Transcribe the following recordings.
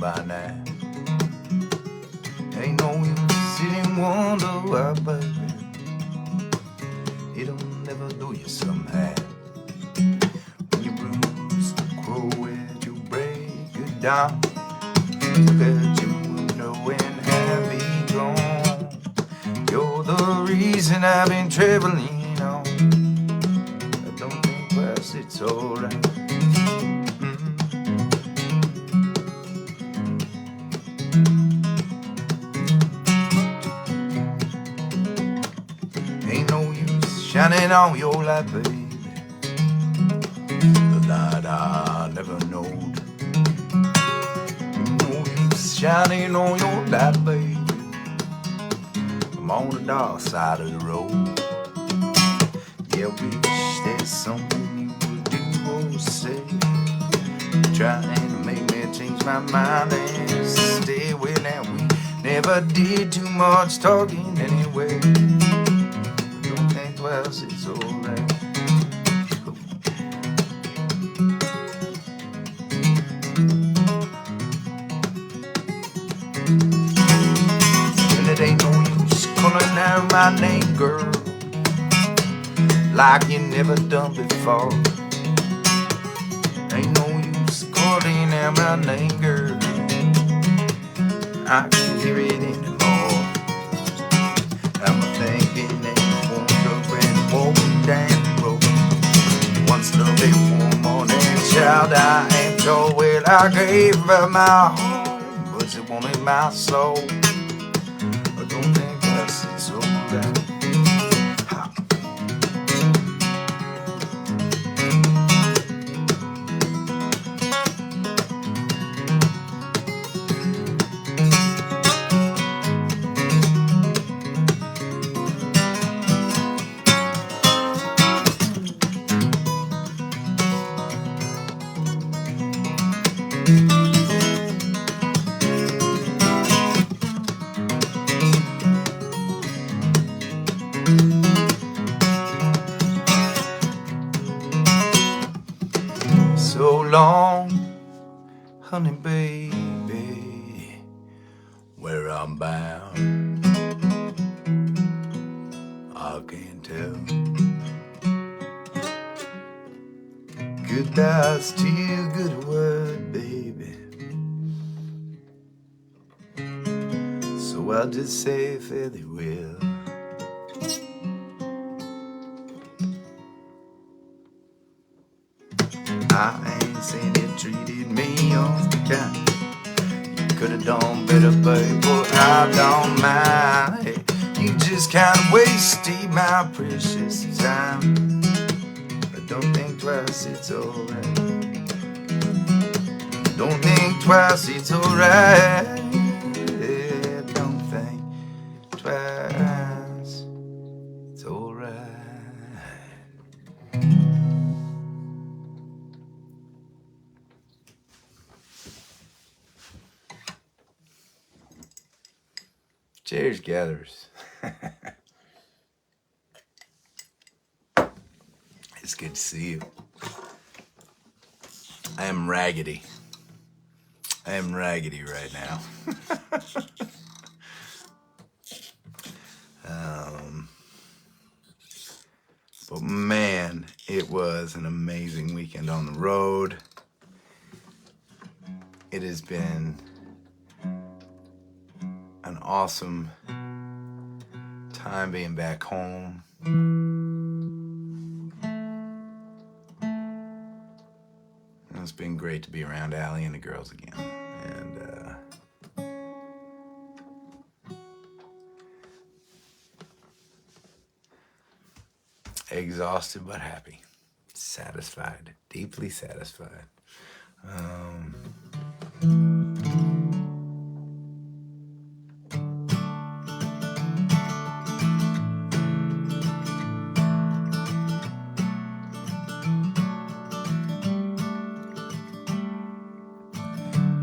by now. Ain't no use sitting wonder why, baby. It'll never do you somehow. When you bruise the crow at you break it down. Look at you knowing have be drawn. You're the reason I've been traveling on. I don't think twice, it's alright. Ain't no use shining on your light, baby. The light I never knowed. Ain't no use shining on your light, baby. I'm on the dark side of the road. Yeah, wish there's something you would do or say, trying to make me change my mind and stay with that. We never did too much talking anyway. Don't think twice, it's alright. Well, it ain't no use calling out my name, girl, like you never done before. Ain't no use calling out my name, girl. I can't hear it anymore. I'm thinking that it won't go and walking down the road. Once loved a woman and child, I ain't told. Well, I gave her my heart, but she wanted my soul. I don't think that's it's alright. So long, honey baby, where I'm bound, I can't tell. Goodbye's too good a word, baby, so I'll just say fare thee well. I ain't saying it treated me unkind. You could've done better, babe, but I don't mind. Hey, you just kinda wasted my precious time. But don't think twice, it's alright. Don't think twice, it's alright. Yeah, don't think twice, it's alright. Cheers, gatherers. It's good to see you. I am raggedy. I am raggedy right now. But man, it was an amazing weekend on the road. It has been an awesome time being back home. It's been great to be around Allie and the girls again. And exhausted but happy. Satisfied. Deeply satisfied.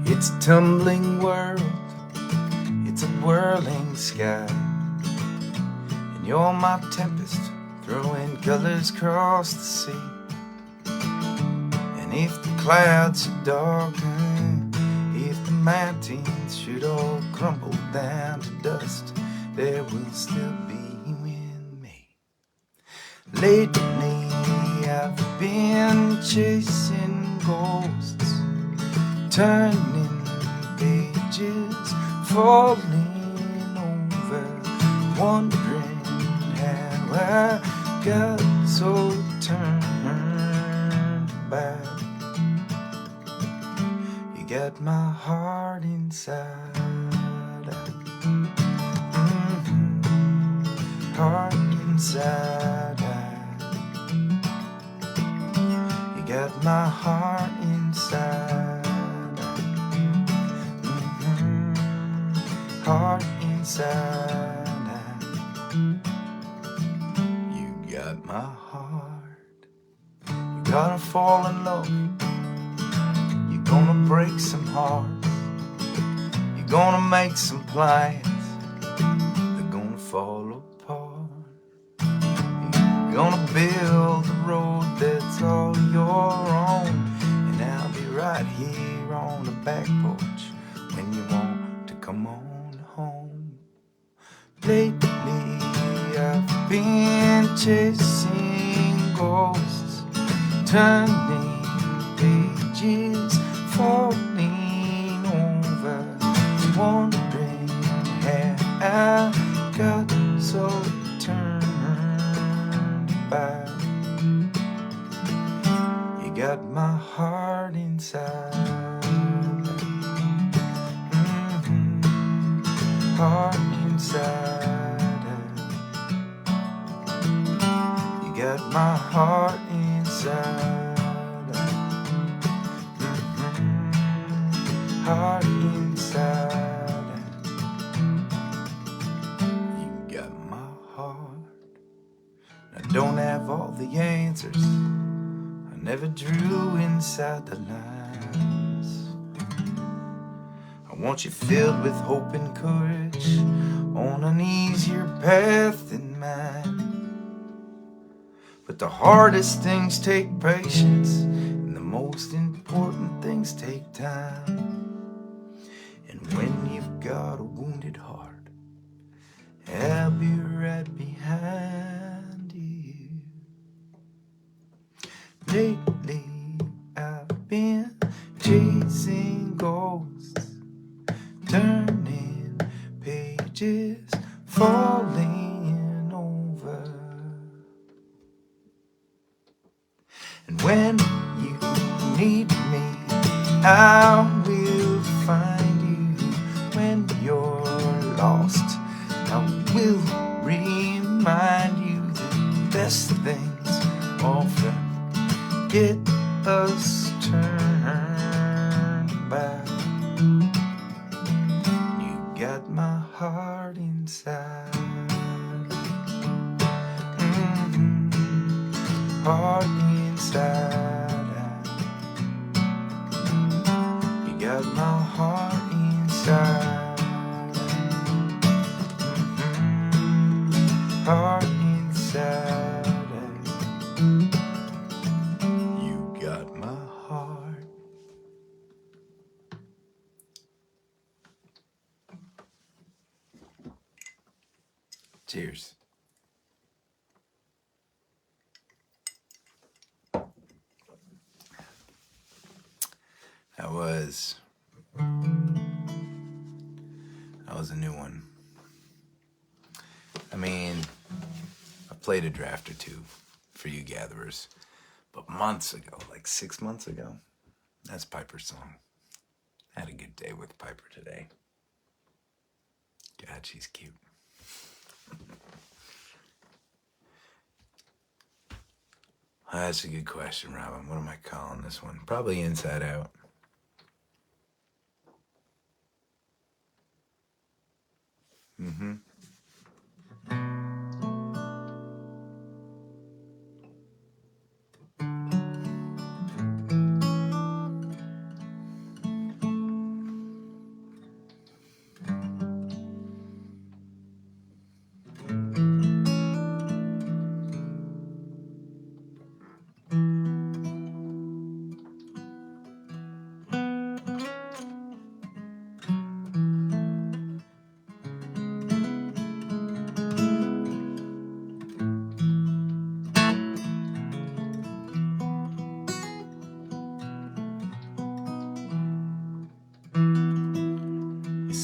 It's a tumbling world, it's a whirling sky, and you're my tempest, throwing colors across the sea. And if the clouds are dark, if the mountains should all crumble down to dust, there will still be in me. Lately I've been chasing ghosts, turning pages, falling over, wondering how I got so turned back. You got my heart inside out. Heart inside out. You got my heart inside out. Heart inside out. You got my heart. You gotta fall in love. You're gonna break some hearts. You're gonna make some plans. They're gonna fall apart. You're gonna build a road that's all your own, and I'll be right here on the back porch when you want to come on home. Lately I've been chasing ghosts, turning pages, falling over, wondering how I got so turned back. You got my heart inside. Heart inside out. You got my heart inside out. Heart inside out. You got my heart. I don't have all the answers. I never drew inside the lines. I want you filled with hope and courage on an easier path than mine. But the hardest things take patience, and the most important things take time. And when you've got a wounded heart, I'll be right behind you. Lately I've been chasing ghosts, turning pages, falling over. And when you need me, I will find you. When you're lost, I will remind you that best things often get us turned back. You got my heart inside. Heart inside out. You got my heart inside. Heart inside out. You got my heart. Cheers. That was a new one. I mean, I played a draft or two for you gatherers, but months ago, like 6 months ago, that's Piper's song. I had a good day with Piper today. God, she's cute. That's a good question, Robin. What am I calling this one? Probably Inside Out. Mm-hmm.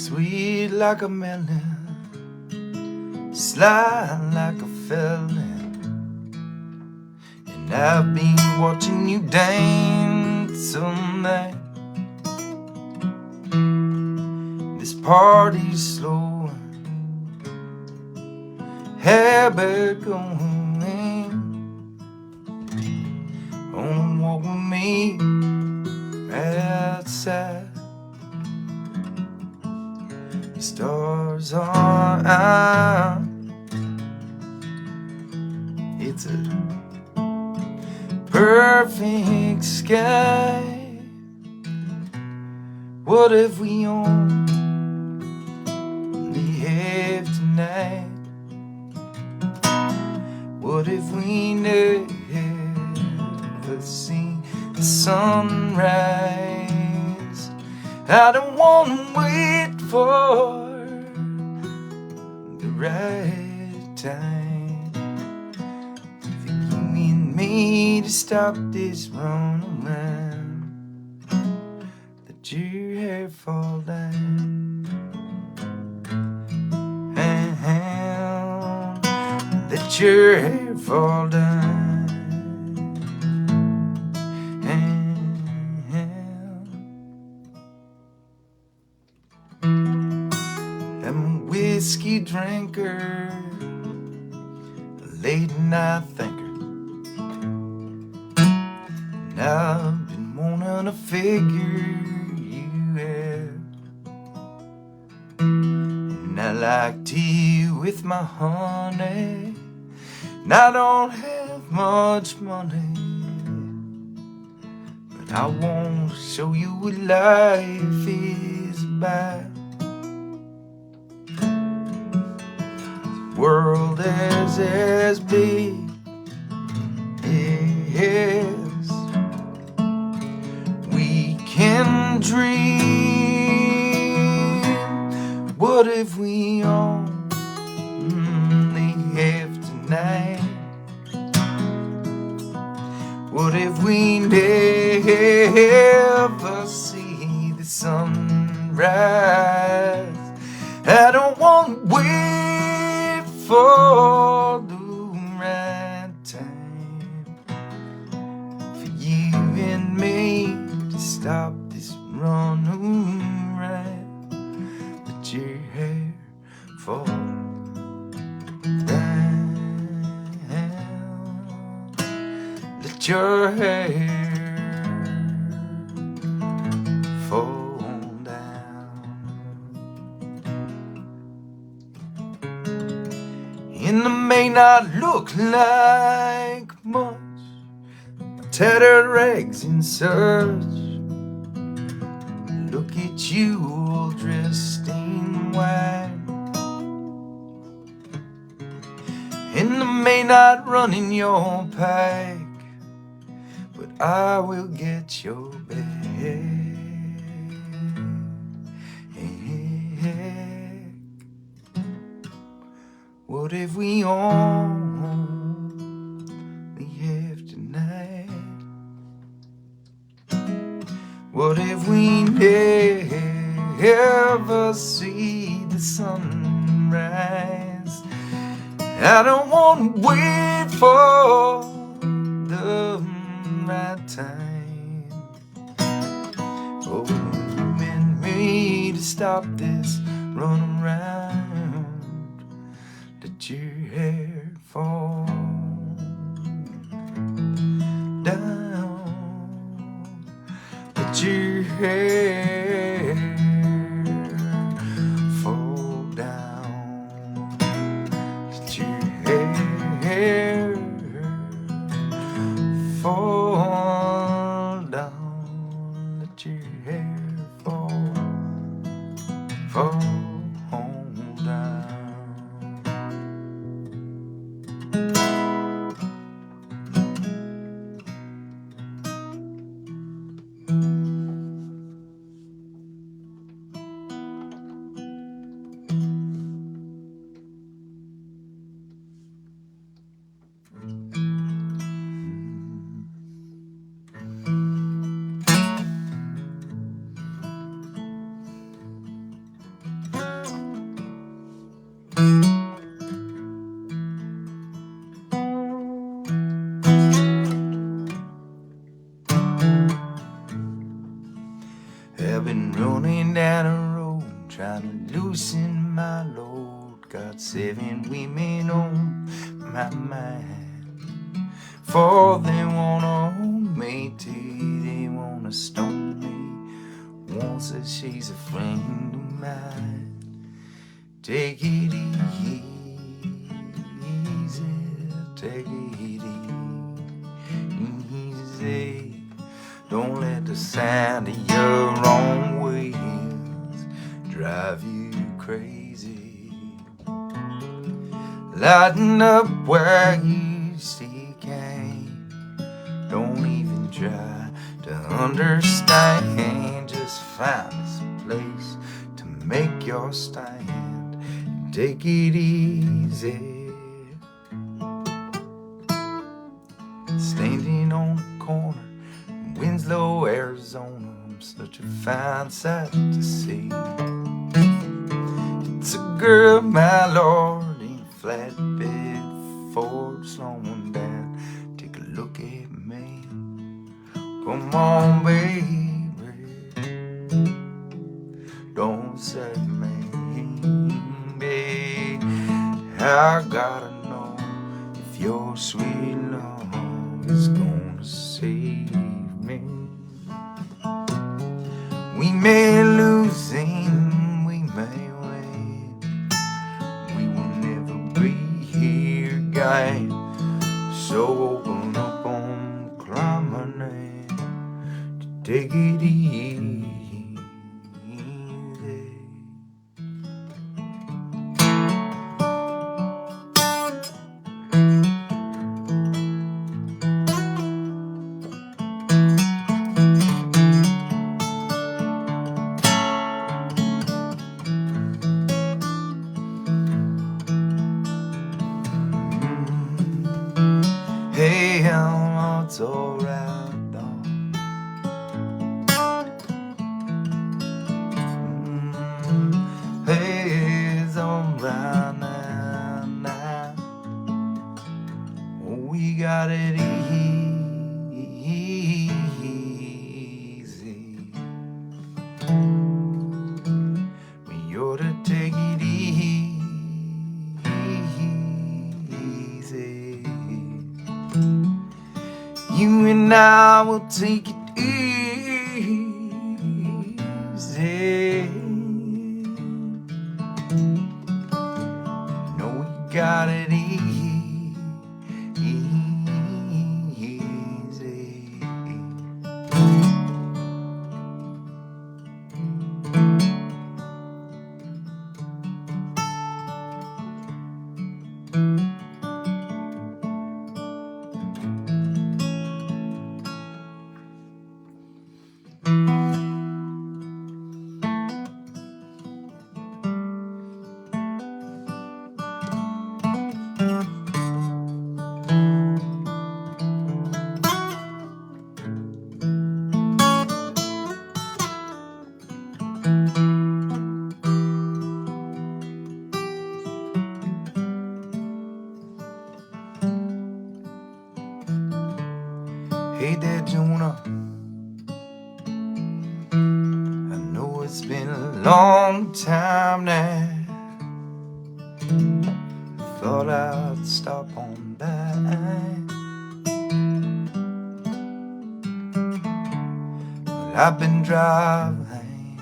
sweet like a melon, sly like a felon, and I've been watching you dance all night. This party's slow, habit going. Don't walk with me outside. The stars are out. It's a perfect sky. What if we only have tonight? What if we never see the sunrise? I don't want to wait for the right time for you and me to stop this run around. Let your hair fall down, let your hair fall down. I'm a whiskey drinker, a late night thinker, and I've been wanting to figure you out. And I like tea with my honey, and I don't have much money, but I want to show you what life is about. World is as big as we can dream. What if we only have tonight? What if we never see the sunrise? I don't want to wait for the right time for you and me to stop this run around. Let your hair fall down, let your hair fall down. And it may not look like much, tattered rags and such. Look at you all dressed in white, and I may not run in your pike, but I will get your back. What if we only have tonight? What if we never see the sunrise? I don't want to wait for the right time for you and me to stop this run around. Let your hair fall down, let your hair fall down, let your hair fall down, let your hair fall down. I've been running down a road, trying to loosen my load. Got 7 women on my mind. 4 they wanna hold me, 2 they wanna stone me. 1 says she's a friend of mine. Take it easy, take it easy. Don't let the sound of your own wheels drive you crazy. Lighten up where you still can. Don't even try to understand. Just find this place to make your stand. Take it easy. Standing on the corner, Winslow, Arizona, such a fine sight to see. It's a girl, my lord, in a flatbed Ford, slowing down. Take a look at me. Come on, baby, don't say me. I gotta know if your sweet love is gonna save me. We may lose and we may win. We will never be here again. So open up on climbing to take it easy. Hey, it's alright, though. Hey, it's alright now. We got it easy. We ought to take it easy. You and I will take it easy. No, we got it easy. Hey there, Jonah. I know it's been a long time now. Thought I'd stop on by. But I've been driving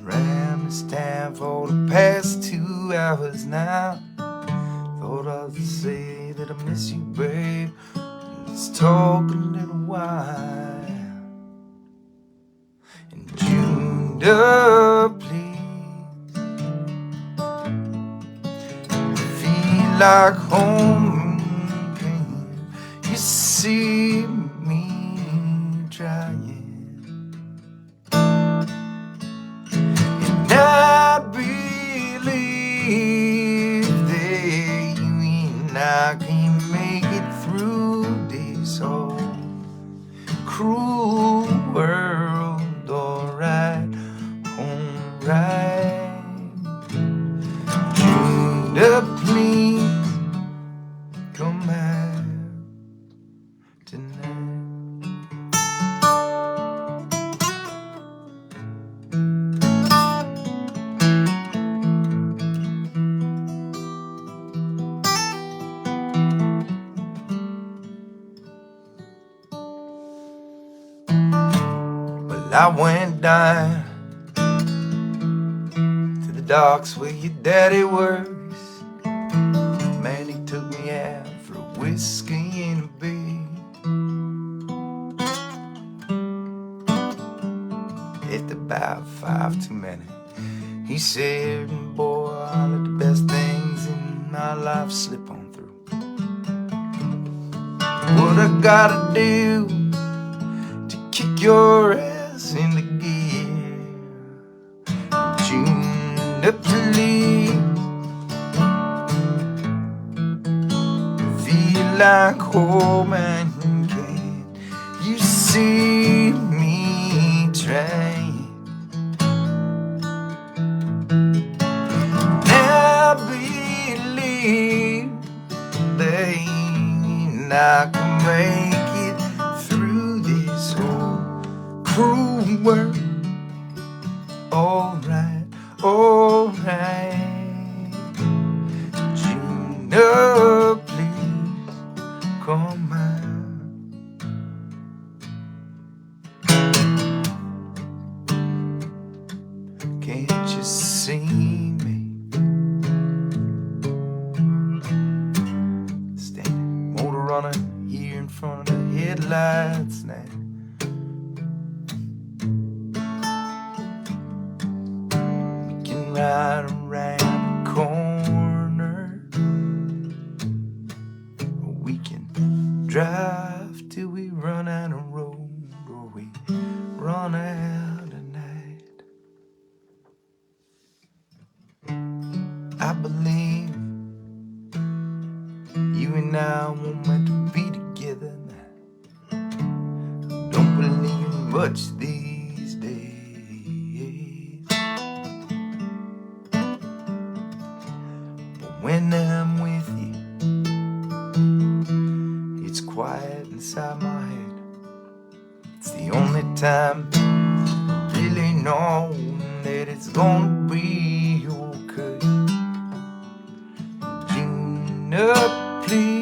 around this town for the past 2 hours now. Thought I'd say that I miss you, babe. Let's talk a little while. And Judah, please, feel like home again. You see me trying, and I believe that you and I can make it through this whole cruel world. Alright, alright. I went down to the docks where your daddy works. Man, he took me out for a whiskey and a beer. It's about 5 too many. He said, boy, I let the best things in my life slip on through. What I gotta do to kick your ass into gear? Tune up the lead, feel like home and can't you see me trying? I believe that I can make it through this whole cruel world. Alright, alright. Gina, please come out. Can't you see me? Standing, motor running here in front of the headlights now. We can ride around the corner, or we can drive till we run out of road, or we run out of night. I believe you and I were meant to be together now. Don't believe much these days, but when I'm with you, it's quiet inside my head. It's the only time I really know that it's gonna be okay. Gina, please.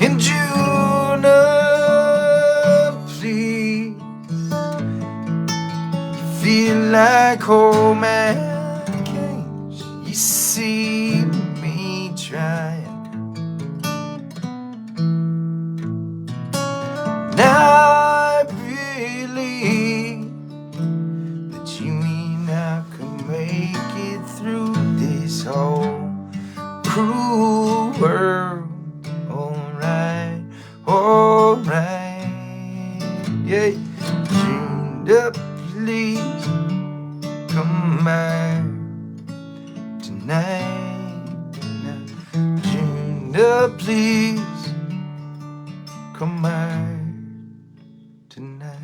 And Gina, please. You feel like home and can't you see me trying? I believe that you and I can make it through this whole cruel world. Alright, alright, yeah. Gina, please come out tonight. Gina, please come out tonight.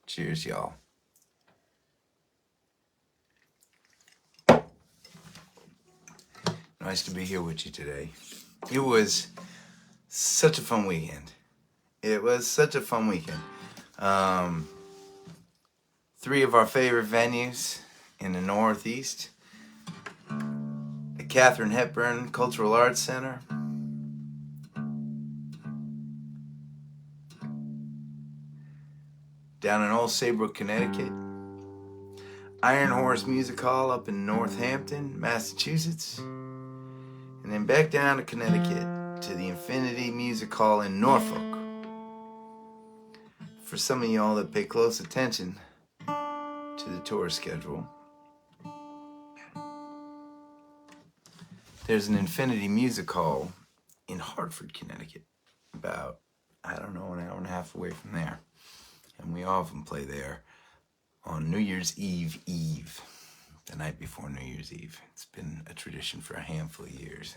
Cheers, y'all. Nice to be here with you today. It was such a fun weekend. It was such a fun weekend. 3 of our favorite venues in the Northeast. The Katharine Hepburn Cultural Arts Center. Down in Old Saybrook, Connecticut. Iron Horse Music Hall up in Northampton, Massachusetts. And then back down to Connecticut to the Infinity Music Hall in Norfolk. For some of y'all that pay close attention to the tour schedule, there's an Infinity Music Hall in Hartford, Connecticut, about, I don't know, an hour and a half away from there. And we often play there on New Year's Eve, the night before New Year's Eve. It's been a tradition for a handful of years,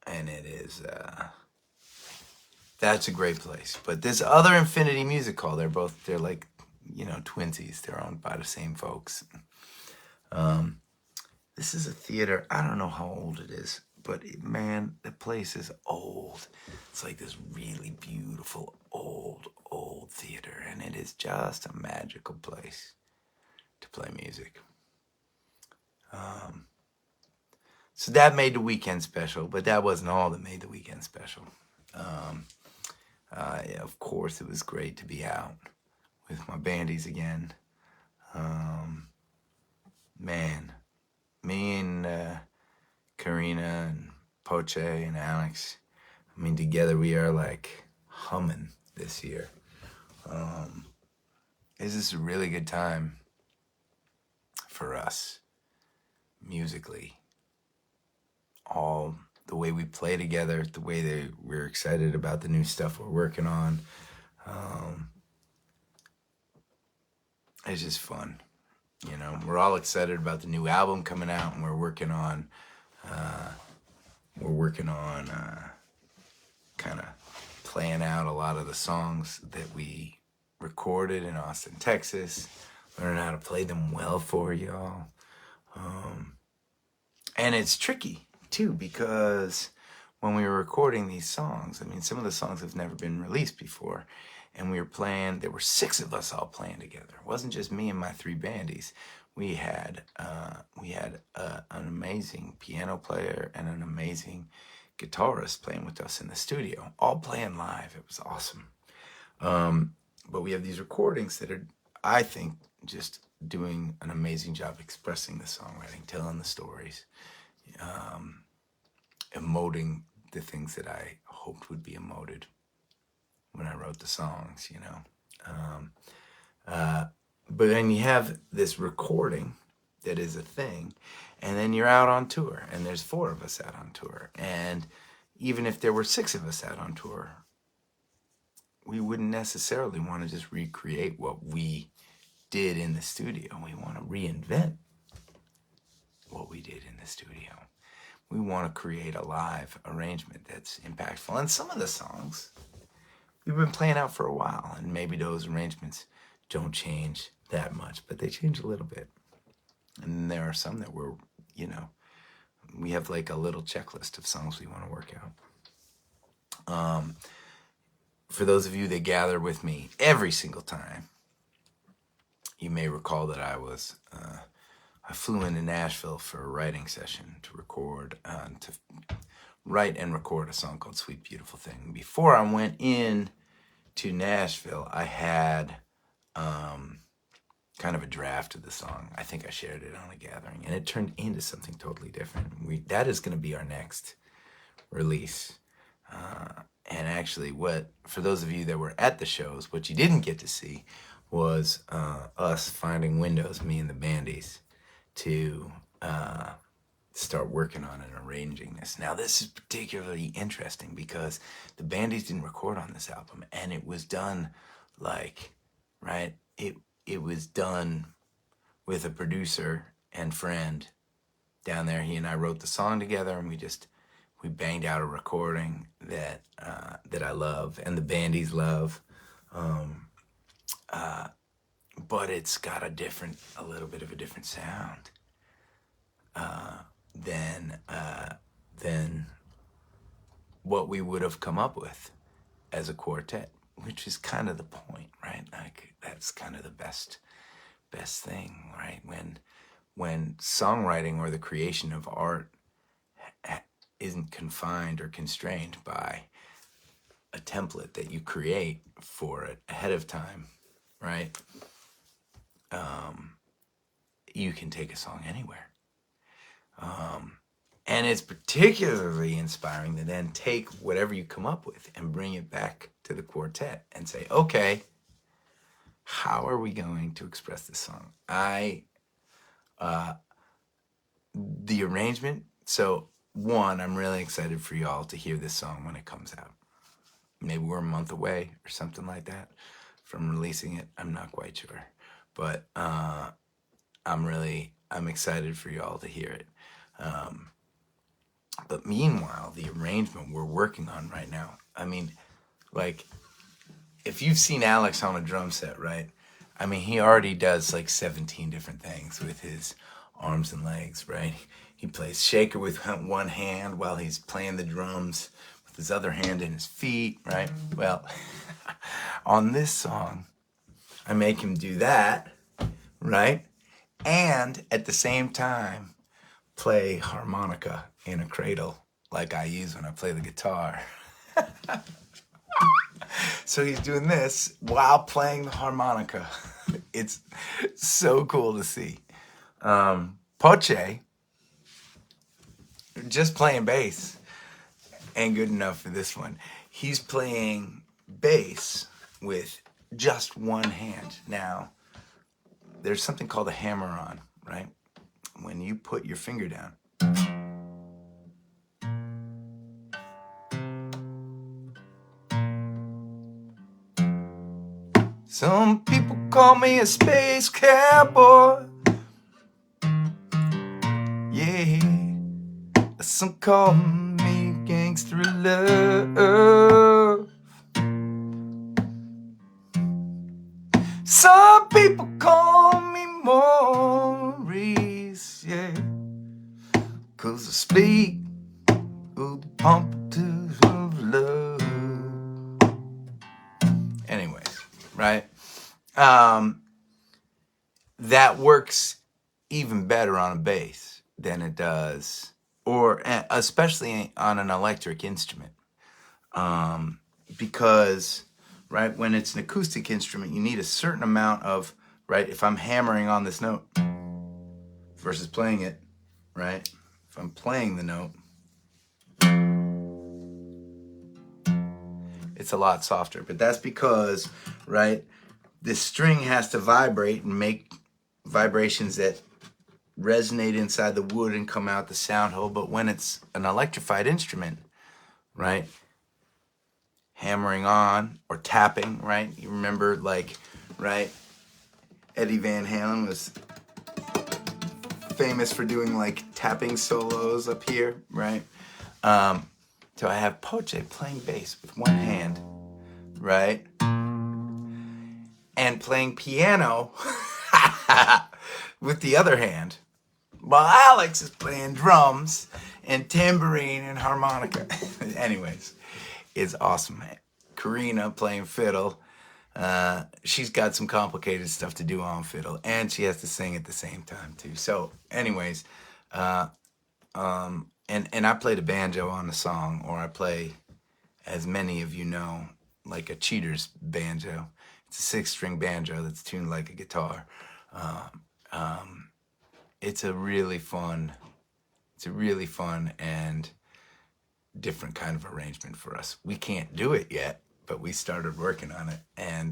and it is, that's a great place. But this other Infinity Music Hall, they're like, you know, twinsies. They're owned by the same folks. This is a theater, I don't know how old it is, but man, the place is old. It's like this really beautiful old theater, and it is just a magical place to play music. So that made the weekend special, but that wasn't all that made the weekend special. Yeah, of course, it was great to be out with my bandies again. Man, me and Karina and Poche and Alex, I mean, together we are like humming this year. This is a really good time for us musically. All the way we play together, the way that we're excited about the new stuff we're working on. It's just fun. You know, we're all excited about the new album coming out, and we're working on kind of playing out a lot of the songs that we recorded in Austin, Texas, learning how to play them well for y'all. And it's tricky too, because when we were recording these songs, I mean, some of the songs have never been released before, and we were playing, there were 6 of us all playing together. It wasn't just me and my 3 bandies. We had an amazing piano player and an amazing guitarist playing with us in the studio, all playing live. It was awesome. But we have these recordings that are, I think, just doing an amazing job expressing the songwriting, telling the stories, emoting the things that I hoped would be emoted when I wrote the songs, you know. But then you have this recording that is a thing, and then you're out on tour, and there's 4 of us out on tour. And even if there were 6 of us out on tour, we wouldn't necessarily want to just recreate what we did in the studio. We want to reinvent what we did in the studio. We want to create a live arrangement that's impactful. And some of the songs we've been playing out for a while, and maybe those arrangements don't change that much, but they change a little bit. And there are some that we're, you know, we have like a little checklist of songs we want to work out. For those of you that gather with me every single time, you may recall that I flew into Nashville for a writing session to write and record a song called Sweet Beautiful Thing. Before I went in to Nashville, I had kind of a draft of the song. I think I shared it on a gathering, and it turned into something totally different. That is going to be our next release. And actually, for those of you that were at the shows, what you didn't get to see was us finding windows, me and the bandies, to start working on and arranging this. Now, this is particularly interesting because the bandies didn't record on this album, and it was done it was done with a producer and friend down there. He and I wrote the song together, and we banged out a recording that I love and the bandies love. But it's got a little bit of a different sound than what we would have come up with as a quartet, which is kind of the point, right? Like, that's kind of the best thing, right? When songwriting or the creation of art isn't confined or constrained by a template that you create for it ahead of time, right? You can take a song anywhere. And it's particularly inspiring to then take whatever you come up with and bring it back to the quartet and say, okay, how are we going to express this song? The arrangement. So one, I'm really excited for y'all to hear this song when it comes out. Maybe we're a month away or something like that from releasing it. I'm not quite sure, but I'm excited for y'all to hear it. But meanwhile, the arrangement we're working on right now, I mean, like, if you've seen Alex on a drum set, right? I mean, he already does like 17 different things with his arms and legs, right? He plays shaker with one hand while he's playing the drums with his other hand in his feet, right? Well, on this song, I make him do that, right? And at the same time, play harmonica in a cradle like I use when I play the guitar. So he's doing this while playing the harmonica. It's so cool to see. Poche, just playing bass ain't good enough for this one. He's playing bass with just one hand. Now, there's something called a hammer-on, right? When you put your finger down, some people call me a space cowboy. Yeah, some call me gangster love. Some people call me Maurice, yeah, 'cause I speak of the pompous of love. Anyways, right? That works even better on a bass than it does, or especially on an electric instrument. Because, right, when it's an acoustic instrument, you need a certain amount of, right, if I'm hammering on this note versus playing it, right, if I'm playing the note, it's a lot softer. But that's because, right, this string has to vibrate and make vibrations that resonate inside the wood and come out the sound hole. But when it's an electrified instrument, right, hammering on or tapping, right, you remember, like, right, Eddie Van Halen was famous for doing like tapping solos up here, right? So I have Poche playing bass with one hand, right, and playing piano with the other hand, while Alex is playing drums and tambourine and harmonica. Anyways, it's awesome. Karina playing fiddle. She's got some complicated stuff to do on fiddle, and she has to sing at the same time too. So, anyways, and I play the banjo on the song, or I play, as many of you know, like a cheater's banjo. It's a 6-string banjo that's tuned like a guitar. It's a really fun and different kind of arrangement for us. We can't do it yet, but we started working on it, and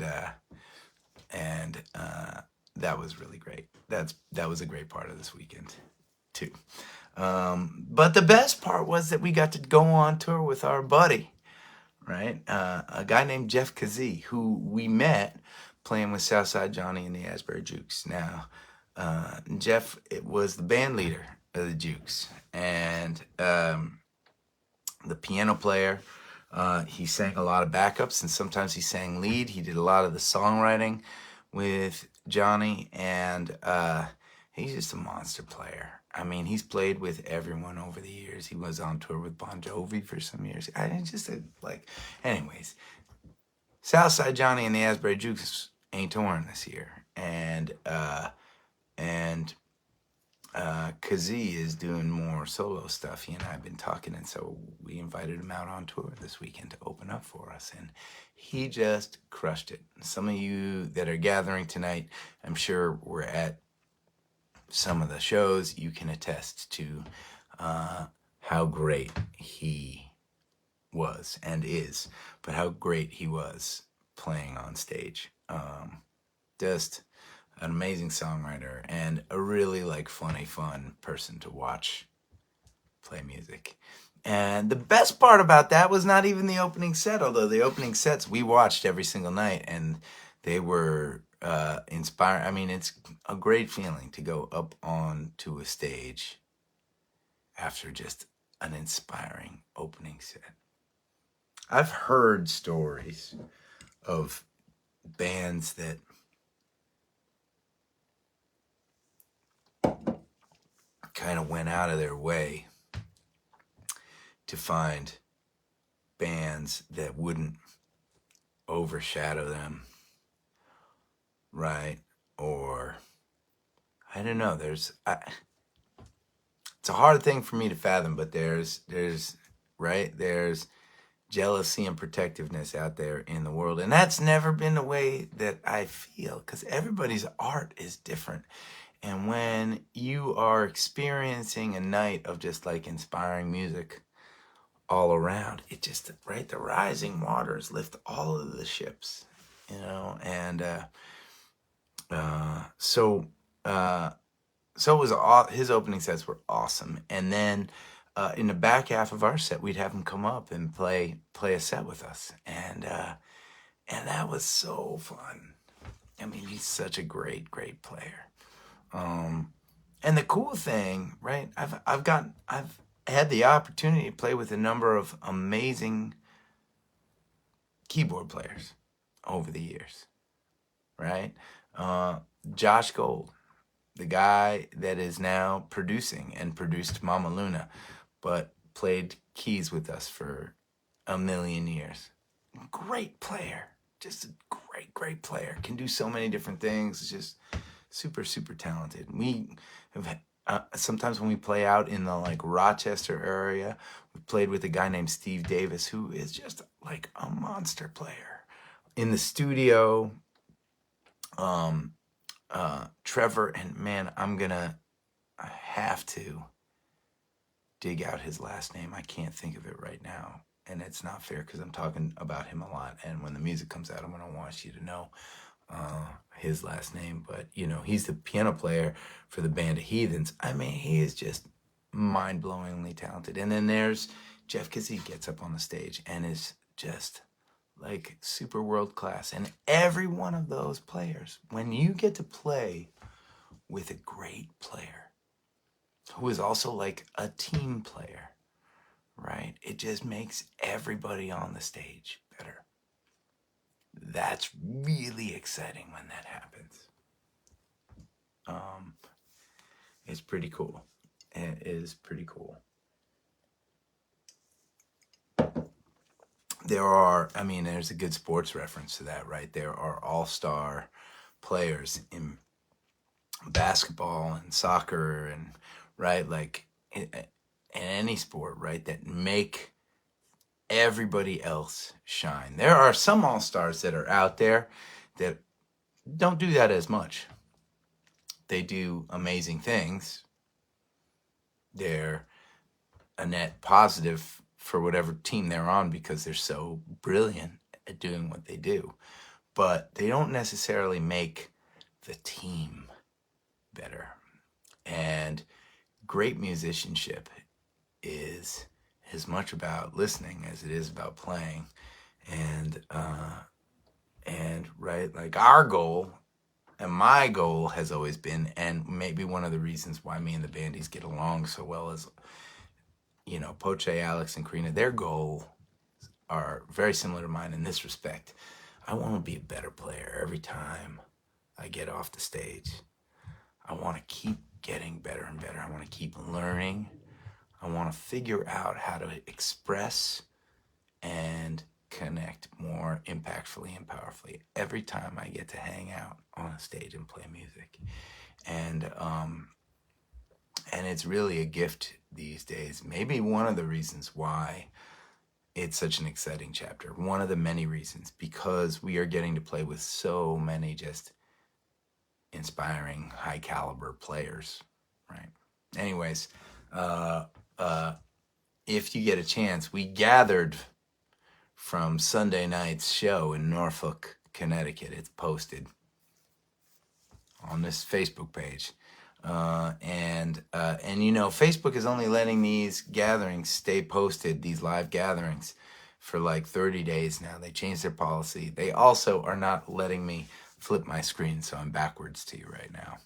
that was really great. That was a great part of this weekend too. But the best part was that we got to go on tour with our buddy, right? A guy named Jeff Kazee, who we met playing with Southside Johnny and the Asbury Jukes. Now, Jeff was the band leader of the Jukes, and the piano player. He sang a lot of backups, and sometimes he sang lead. He did a lot of the songwriting with Johnny, and he's just a monster player. I mean, he's played with everyone over the years. He was on tour with Bon Jovi for some years. Anyways, Southside Johnny and the Asbury Jukes ain't touring this year, and Kazee is doing more solo stuff. He and I have been talking, and so we invited him out on tour this weekend to open up for us, and he just crushed it. Some of you that are gathering tonight, I'm sure were at some of the shows. You can attest to how great he was and is, but how great he was playing on stage. Just an amazing songwriter and a really like funny, fun person to watch play music. And the best part about that was not even the opening set, although the opening sets we watched every single night, and they were inspiring. I mean, it's a great feeling to go up onto a stage after just an inspiring opening set. I've heard stories of bands that kind of went out of their way to find bands that wouldn't overshadow them, right? Or I don't know. It's a hard thing for me to fathom, but there's jealousy and protectiveness out there in the world, and that's never been the way that I feel, because everybody's art is different. And when you are experiencing a night of just like inspiring music all around, it just, right, the rising waters lift all of the ships, and so it was his opening sets were awesome. And then in the back half of our set, we'd have him come up and play a set with us, and that was so fun. I mean, he's such a great player. And the cool thing, right? I've had the opportunity to play with a number of amazing keyboard players over the years, right? Josh Gold, the guy that is now producing and produced Mama Luna, but played keys with us for a million years. Great player, just a great player. Can do so many different things. Just super talented. We have sometimes when we play out in the like Rochester area, we played with a guy named Steve Davis, who is just like a monster player. In the studio, Trevor, and man, I have to dig out his last name. I can't think of it right now, and it's not fair because I'm talking about him a lot, and when the music comes out, I'm going to want you to know his last name. But he's the piano player for the band of Heathens. I mean, he is just mind-blowingly talented. And then there's Jeff Kizzy, gets up on the stage and is just like super world class. And every one of those players, when you get to play with a great player who is also like a team player, right? It just makes everybody on the stage better. That's really exciting when that happens. It's pretty cool. It is pretty cool. There's a good sports reference to that, right? There are all-star players in basketball and soccer and, right, like in any sport, right, that make everybody else shine. There are some all-stars that are out there that don't do that as much. They do amazing things. They're a net positive for whatever team they're on because they're so brilliant at doing what they do. But they don't necessarily make the team better. And great musicianship is as much about listening as it is about playing. And right, like our goal and my goal has always been, and maybe one of the reasons why me and the Bandies get along so well is, Poche, Alex, and Karina, their goal are very similar to mine in this respect. I want to be a better player every time I get off the stage. I want to keep getting better and better. I want to keep learning. I want to figure out how to express and connect more impactfully and powerfully every time I get to hang out on a stage and play music. And it's really a gift these days. Maybe one of the reasons why it's such an exciting chapter. One of the many reasons, because we are getting to play with so many just inspiring, high caliber players, right? Anyways, if you get a chance, we gathered from Sunday night's show in Norfolk, Connecticut. It's posted on this Facebook page. And Facebook is only letting these gatherings stay posted, these live gatherings, for like 30 days now. They changed their policy. They also are not letting me flip my screen, so I'm backwards to you right now.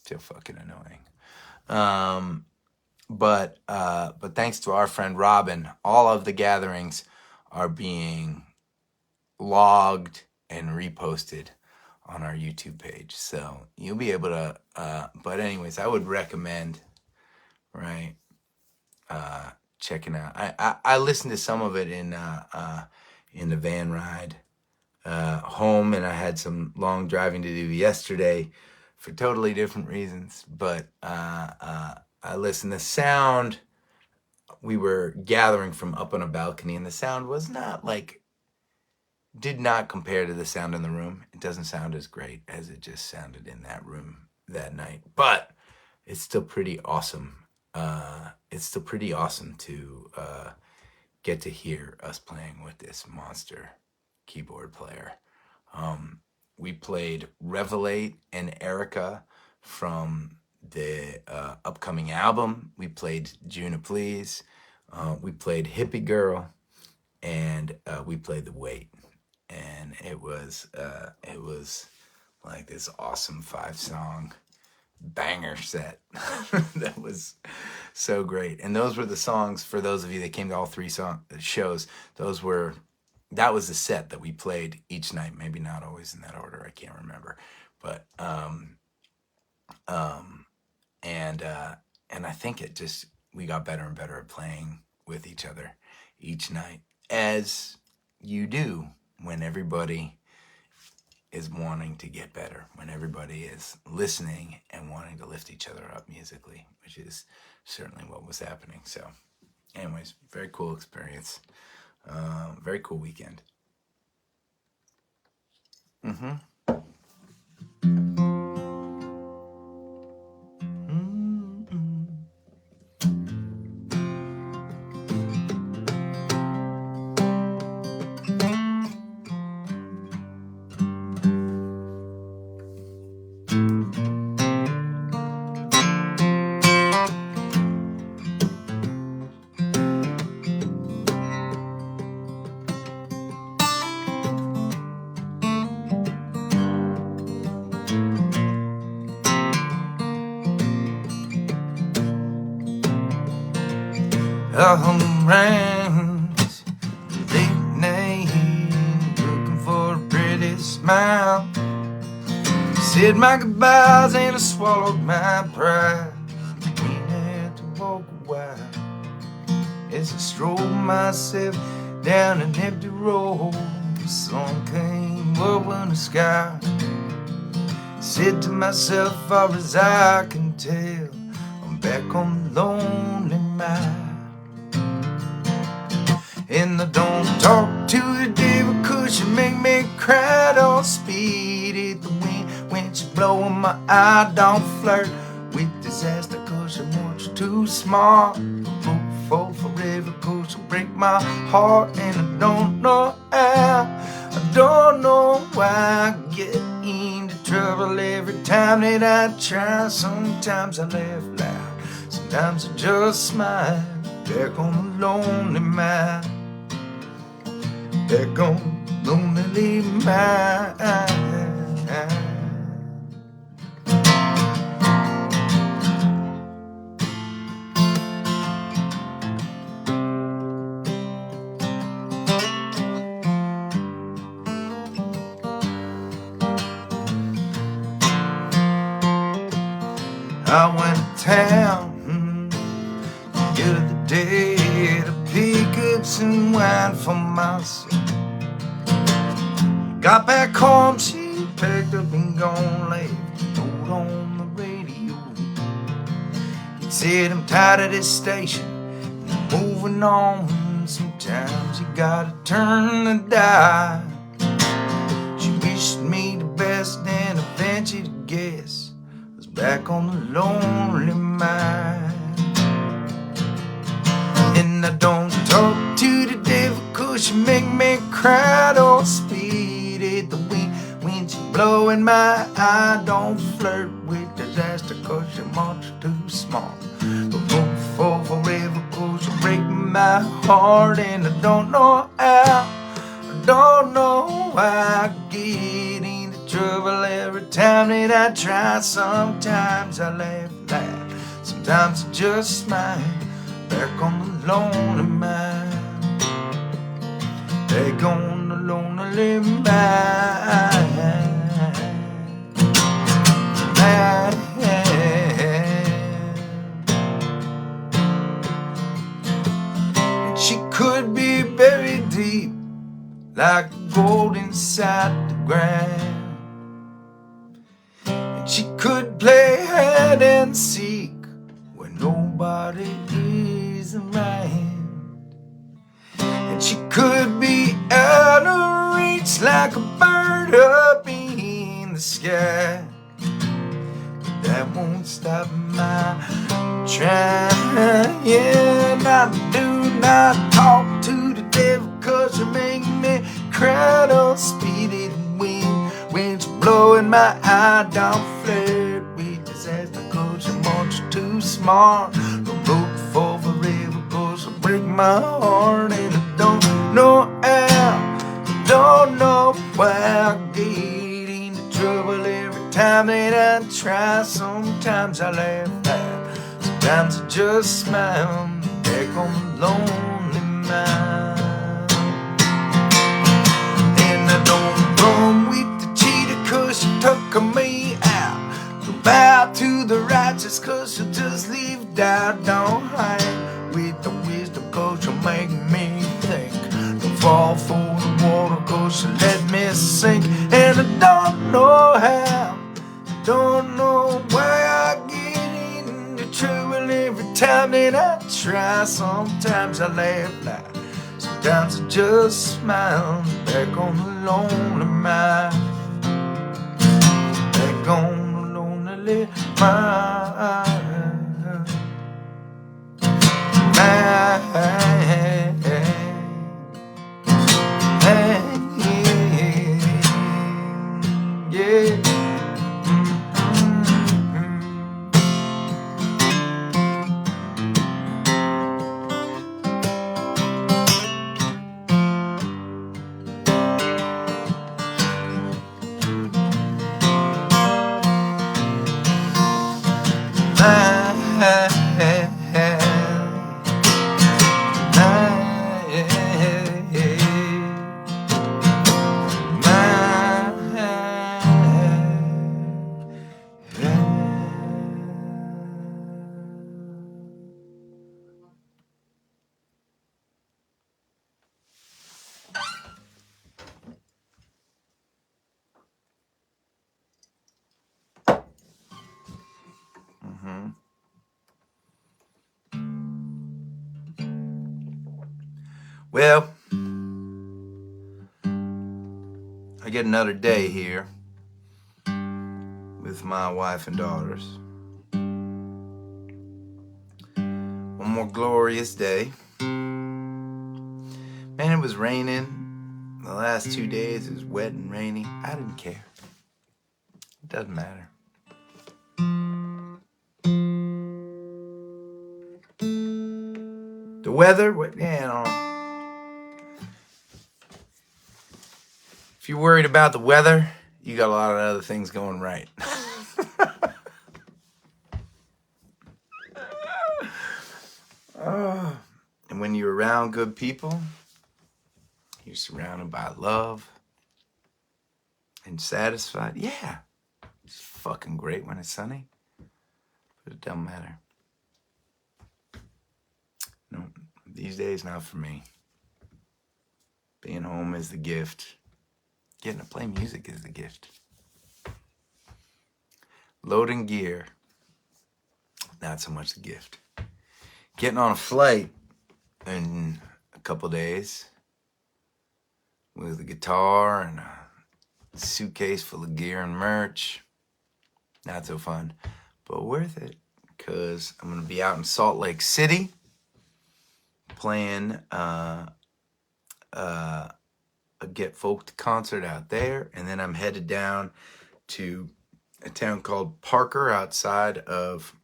So fucking annoying. But thanks to our friend Robin, all of the gatherings are being logged and reposted on our YouTube page. So you'll be able to, but anyways, I would recommend, right, checking out. I listened to some of it in the van ride home, and I had some long driving to do yesterday for totally different reasons. But I listened. The sound, we were gathering from up on a balcony, and the sound was not like, did not compare to the sound in the room. It doesn't sound as great as it just sounded in that room that night, but it's still pretty awesome. It's still pretty awesome to get to hear us playing with this monster keyboard player. We played Revelate and Erica from the upcoming album. We played Juna Please. We played Hippie Girl, and we played The Wait. And it was like this awesome 5-song banger set that was so great. And those were the songs, for those of you that came to all 3 shows, that was the set that we played each night. Maybe not always in that order, I can't remember, but and I think we got better and better at playing with each other each night, as you do when everybody is wanting to get better, when everybody is listening and wanting to lift each other up musically, which is certainly what was happening. So anyways, very cool experience. Very cool weekend. On the range, late night, looking for a pretty smile. Said my goodbyes and I swallowed my pride. We had to walk a while as I strolled myself down an empty road. The sun came up in the sky. Said to myself, far as I can tell, I'm back on the lonely mile. And I don't talk to the devil 'cause you make me cry. Don't speed at the wind when she's blowing my eye. Don't flirt with disaster 'cause you're much too smart. Don't fall forever 'cause you break my heart. And I don't know how, I don't know why I get into trouble every time that I try. Sometimes I laugh loud, sometimes I just smile. Back on the lonely mile, back on the lonely mile. I went to town the other day to pick up some wine for myself. Got back home, she packed up and gone, left a note on the radio. It said, I'm tired of this station, I'm moving on. Sometimes you gotta turn the dial. She wished me the best and I ventured to guess I was back on the lonely mile. And I don't talk to the devil 'cause you make me cry. Don't speed at the wind when she's blowing my eye. Don't flirt with disaster 'cause you're much too small. But don't fall forever 'cause you break my heart. And I don't know how, I don't know why I get into trouble every time that I try. Sometimes I laugh loud, sometimes I just smile. Back on the lonely mile, back on the lonely mile. She could be buried deep like gold inside the ground. And she could play hide and seek when nobody is around. And she could be out of reach like a bird up in the sky. That won't stop my trying. I do not talk to the devil, 'cause you make me cry. Don't speed it wind, wind's blowing my eye down. Flirt with disaster, 'cause you're much too smart. Don't look for forever, 'cause you'll break my heart. And I don't know how, don't know why I get into trouble every time that I try. Sometimes I laugh loud, sometimes I just smile. Back on the lonely mind. And I don't run with the cheetah, 'cause she took me out. Don't bow to the righteous, 'cause she'll just leave doubt. Don't hide with the wisdom, 'cause she'll make me think. Don't fall for the water, 'cause she'll let me sink. And I don't know how, don't know why I get into trouble every time that I try. Sometimes I laugh loud, sometimes I just smile. Back on the lonely mind, back on the lonely mind. Yeah. Well, I get another day here with my wife and daughters. One more glorious day. Man, it was raining. The last 2 days it was wet and rainy. I didn't care. It doesn't matter. The weather, if you're worried about the weather, you got a lot of other things going right. And when you're around good people, you're surrounded by love and satisfied. Yeah, it's fucking great when it's sunny, but it doesn't matter. No, these days, not for me. Being home is the gift. Getting to play music is the gift. Loading gear, not so much the gift. Getting on a flight in a couple days with a guitar and a suitcase full of gear and merch, not so fun, but worth it, because I'm going to be out in Salt Lake City playing a Get Folk concert out there, and then I'm headed down to a town called Parker outside of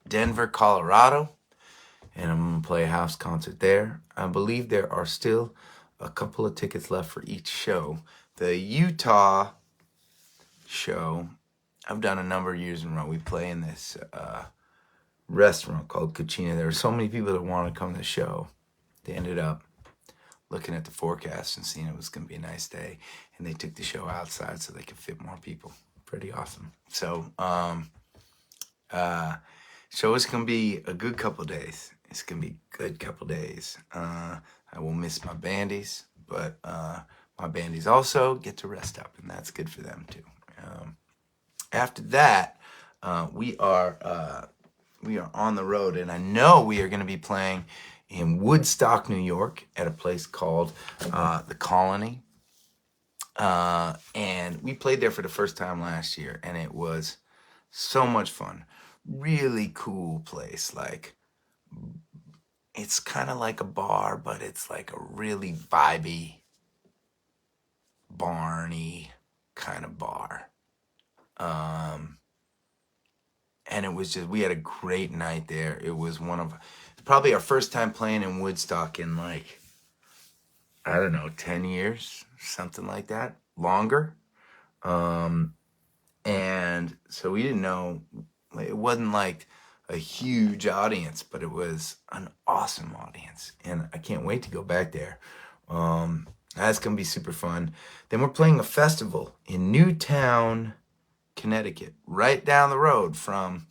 Denver, Colorado, and I'm going to play a house concert there. I believe there are still a couple of tickets left for each show. The Utah show, I've done a number of years in a row. We play in this restaurant called Cucina. There were so many people that wanted to come to the show. They ended up looking at the forecast and seeing it was going to be a nice day, and they took the show outside so they could fit more people. Pretty awesome. So show is going to be a good couple of days. It's gonna be a good couple days. I will miss my bandies, but my bandies also get to rest up, and that's good for them too. After that, we are on the road, and I know we are going to be playing in Woodstock, New York, at a place called the Colony. And we played there for the first time last year, and it was so much fun. Really cool place. Like, it's kind of like a bar, but it's like a really vibey, barny kind of bar. And it was just, we had a great night there. It was probably our first time playing in Woodstock in like, I don't know, 10 years, something like that, longer. And so we didn't know, it wasn't like a huge audience, but it was an awesome audience. And I can't wait to go back there. That's going to be super fun. Then we're playing a festival in Newtown, Connecticut, right down the road from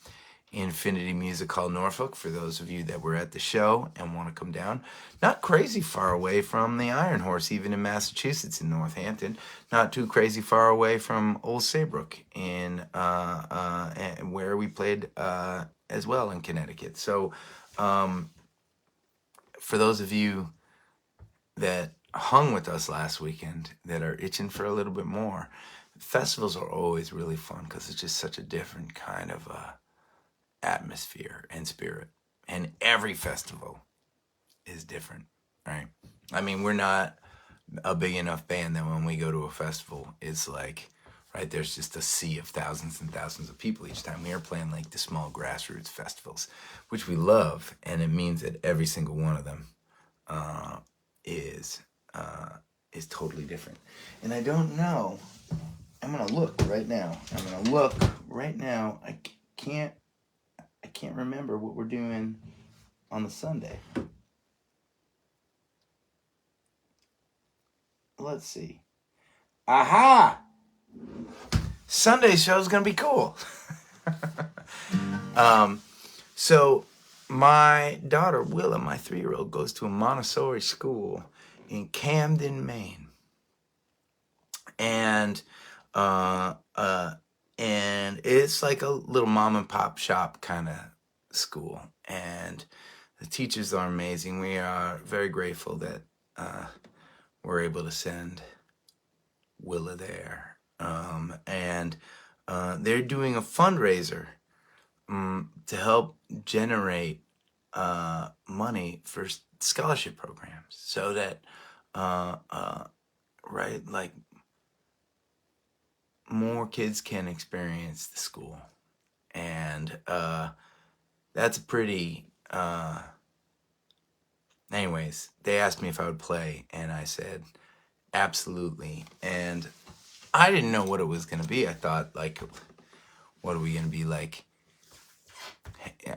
Infinity Music Hall, Norfolk, for those of you that were at the show and want to come down. Not crazy far away from the Iron Horse, even in Massachusetts, in Northampton. Not too crazy far away from Old Saybrook, in where we played as well in Connecticut. So for those of you that hung with us last weekend that are itching for a little bit more, festivals are always really fun because it's just such a different kind of atmosphere and spirit. And every festival is different, right? I mean, we're not a big enough band that when we go to a festival, it's like, right, there's just a sea of thousands and thousands of people each time. We are playing like the small grassroots festivals, which we love, and it means that every single one of them is totally different. And I don't know, I'm gonna look right now. I can't remember what we're doing on the Sunday. Let's see. Aha! Sunday show is gonna be cool. So my daughter Willa, my 3-year-old, goes to a Montessori school in Camden, Maine, and it's like a little mom and pop shop kind of school, and the teachers are amazing. We are very grateful that we're able to send Willa there, and they're doing a fundraiser to help generate money for scholarship programs, so that right, like, more kids can experience the school. And that's a pretty anyways, they asked me if I would play, and I said absolutely. And I didn't know what it was going to be. I thought, like, what are we going to be like?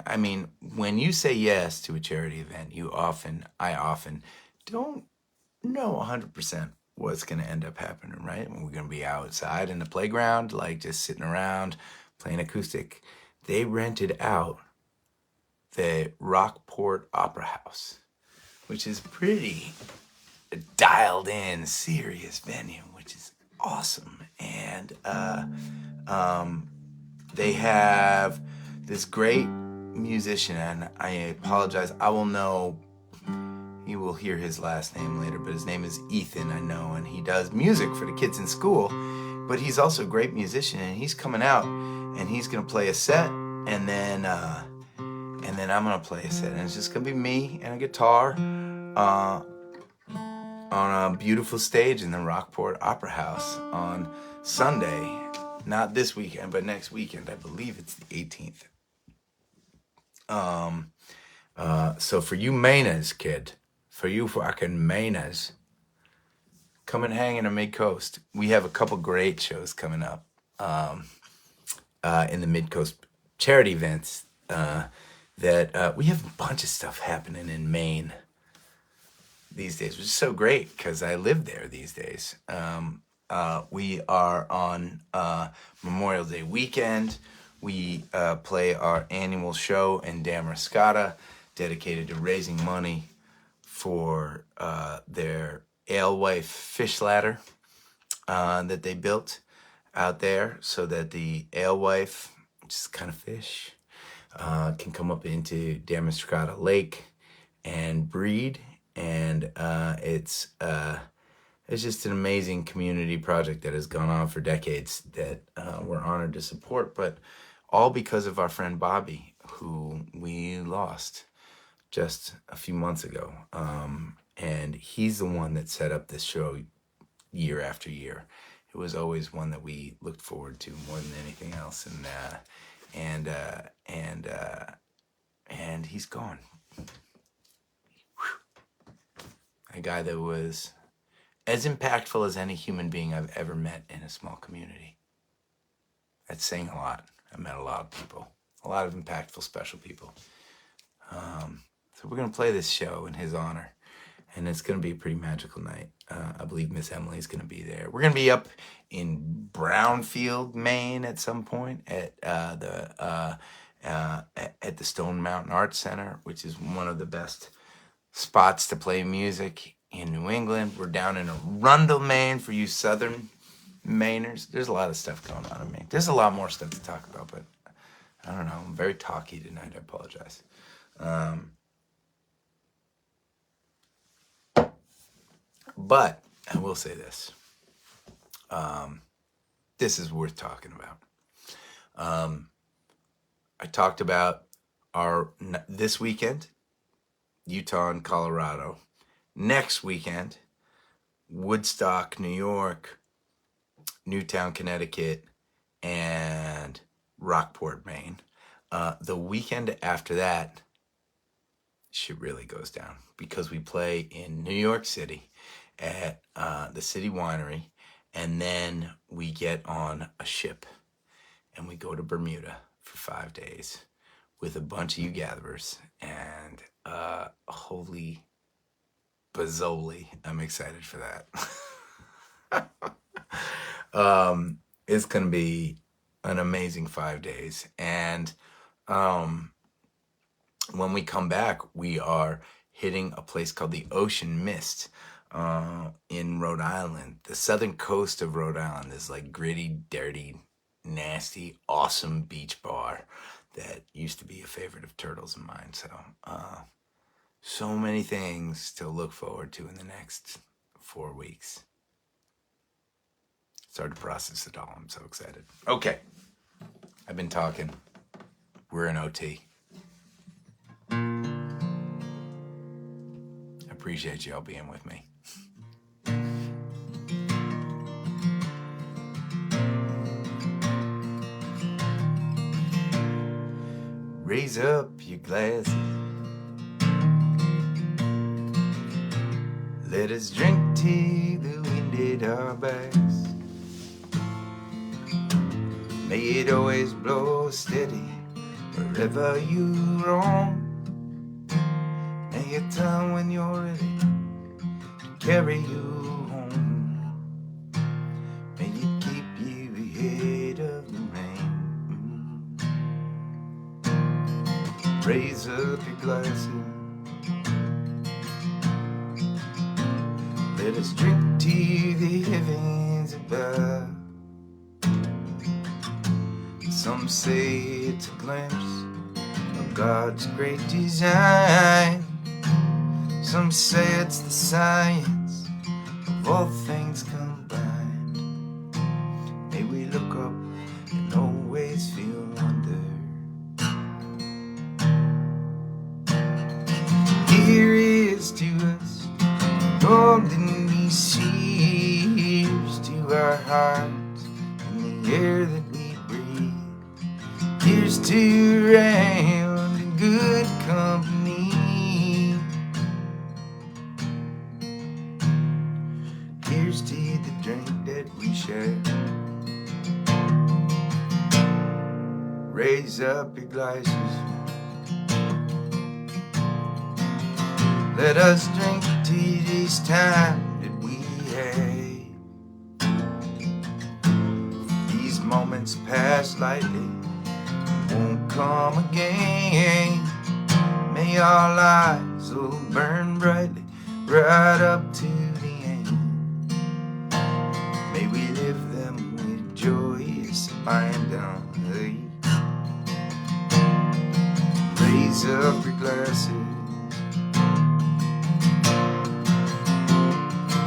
I mean, when you say yes to a charity event, I often don't know 100% what's going to end up happening, right? We're going to be outside in the playground, like just sitting around playing acoustic. They rented out the Rockport Opera House, which is pretty dialed in, serious venue, which is awesome. And they have this great musician, and I apologize, I will know, you will hear his last name later, but his name is Ethan, I know, and he does music for the kids in school, but he's also a great musician, and he's coming out, and he's gonna play a set, and then I'm gonna play a set, and it's just gonna be me and a guitar on a beautiful stage in the Rockport Opera House on Sunday. Not this weekend, but next weekend. I believe it's the 18th. So for you Mainers, kid, for you fucking Mainers, come and hang in the Mid-Coast. We have a couple great shows coming up in the Mid-Coast charity events that we have a bunch of stuff happening in Maine these days, which is so great because I live there these days. We are on Memorial Day weekend. We play our annual show in Damariscotta. dedicated to raising money for their alewife fish ladder that they built out there, so that the alewife, which is kind of fish, can come up into Damastrata Lake and breed. And it's just an amazing community project that has gone on for decades that we're honored to support, but all because of our friend Bobby, who we lost just a few months ago. And he's the one that set up this show year after year. It was always one that we looked forward to more than anything else. And he's gone. A guy that was as impactful as any human being I've ever met in a small community. That's saying a lot. I met a lot of people, a lot of impactful, special people. So we're going to play this show in his honor, and it's going to be a pretty magical night. I believe Miss Emily is going to be there. We're going to be up in Brownfield, Maine at some point at the Stone Mountain Arts Center, which is one of the best spots to play music in New England. We're down in Arundel, Maine, for you Southern Mainers. There's a lot of stuff going on in Maine. There's a lot more stuff to talk about, but I don't know. I'm very talky tonight. I apologize. But I will say this. This is worth talking about. I talked about this weekend, Utah and Colorado. Next weekend, Woodstock, New York, Newtown, Connecticut, and Rockport, Maine. The weekend after that, shit really goes down, because we play in New York City at the City Winery, and then we get on a ship and we go to Bermuda for 5 days with a bunch of you gatherers, and holy Bazzoli, I'm excited for that. It's going to be an amazing 5 days. And when we come back, we are hitting a place called the Ocean Mist in Rhode Island. The southern coast of Rhode Island is like gritty, dirty, nasty, awesome beach bar that used to be a favorite of Turtles and mine. So many things to look forward to in the next 4 weeks. It's hard to process it all. I'm so excited. Okay. I've been talking. We're in OT. I appreciate y'all being with me. Raise up your glasses. Let us drink till the wind at our backs. May it always blow steady wherever you roam. May a time when you're ready to carry you home. May it keep you ahead of the rain. Raise up your glasses. Let us drink to the heavens above. Some say it's a glimpse of God's great design. Some say it's the science of all things combined. May we look up and always feel wonder. Here is to us golden these seas, to our hearts and the air that we breathe. Here's to round and good company. Here's to the drink that we share. Raise up your glasses. Let us drink to this time that we had. These moments pass lightly, won't come again. May may our lives will burn brightly right up to the end. May we live them with joyous abandon. Raise up your glasses.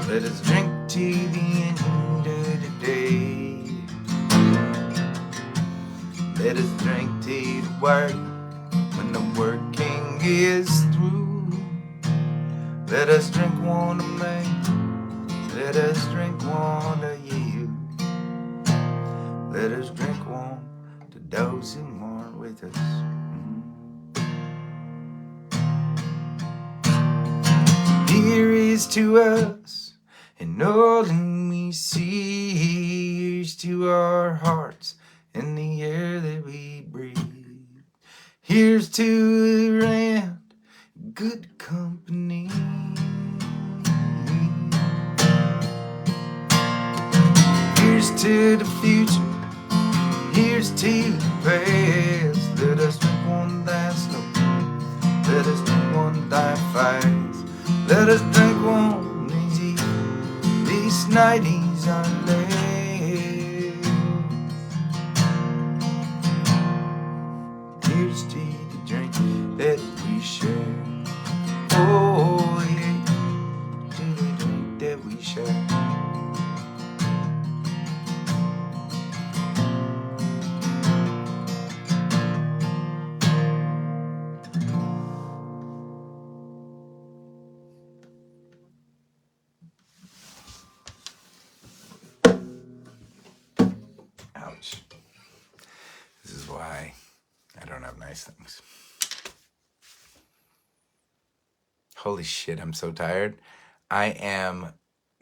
Let us drink to the end of the day. Let us drink to the work when the working is through. Let us drink one to me. Let us drink one to you. Let us drink one to those who mourn with us. Here is to us, and all that we see. Here's to our hearts and the air that we breathe. Here's to around good company. Here's to the future. Here's to the past. Let us drink one last slow. Let us drink one die fast. Let us drink one easy. This night is our last. Here's to the drink that we share. Oh yeah, to the drink that we share. Ouch. This is why I don't have nice things. Holy shit, I'm so tired. I am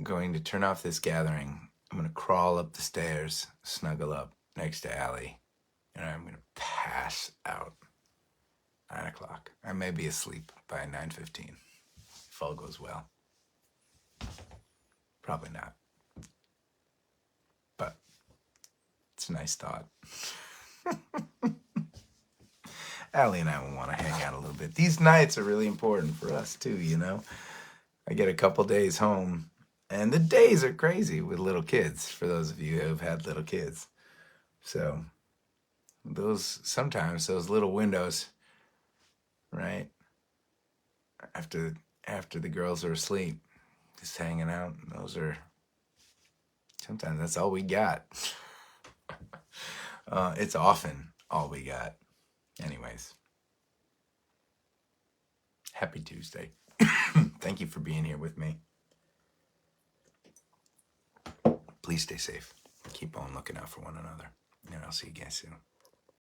going to turn off this gathering. I'm going to crawl up the stairs, snuggle up next to Allie, and I'm going to pass out. 9 o'clock. I may be asleep by 9:15. If all goes well. Probably not. But it's a nice thought. Allie and I will want to hang out a little bit. These nights are really important for us too, you know. I get a couple days home, and the days are crazy with little kids, for those of you who have had little kids. So sometimes those little windows, right, after the girls are asleep, just hanging out, sometimes that's all we got. It's often all we got. Anyways, happy Tuesday. Thank you for being here with me. Please stay safe. Keep on looking out for one another. And I'll see you guys soon.